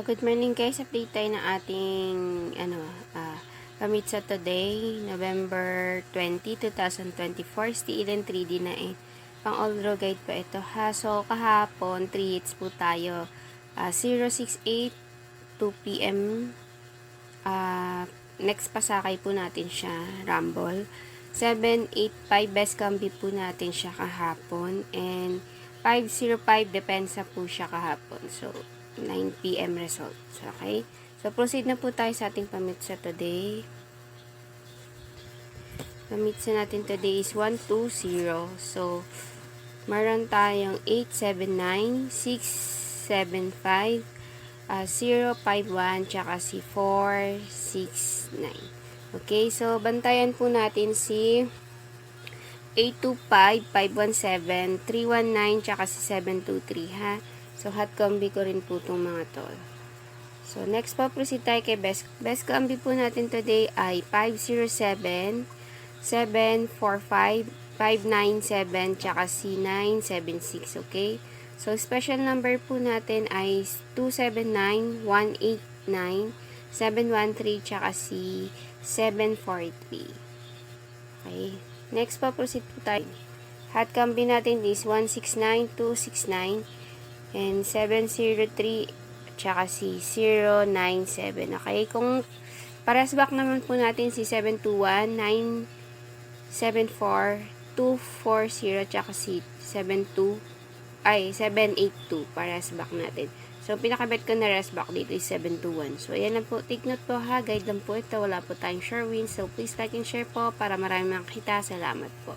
Good morning guys. Update tayo ng ating commit sa today, November 20, 2024. Still in 3D na eh. Pang all row guide pa ito ha. So kahapon 3 hits po tayo. 068 2 PM. Next pasakay po natin siya, Rumble. 785 best combi po natin siya kahapon, and 505 depensa po siya kahapon. So 9 PM results. Okay? So proceed na po tayo sa ating pamit sa today. Pamit sa natin today is 120. So meron tayong 879, 675, 051, tsaka si 469. Okay, so bantayan po natin si 825, 517, 319, tsaka si 723 ha. So hot combi ko rin po itong mga to. So next po proceed tayo kay best combi po natin today ay 507, 745, 597, tsaka si 976. Okay, so special number po natin ay 279, 189, 713, tsaka si 743. Okay. Next po, proceed po tayo. Hot combi natin is 169, 269, and 703, tsaka si 097. Okay. Kung pares back naman po natin si 721, 974, 240, tsaka si 782, pares back natin. So, pinakabet ko na rest back dito is 721. So, ayan lang po. Take note po ha. Guide lang po ito. Wala po tayong sure win. So, please like and share po para marami makakita. Salamat po.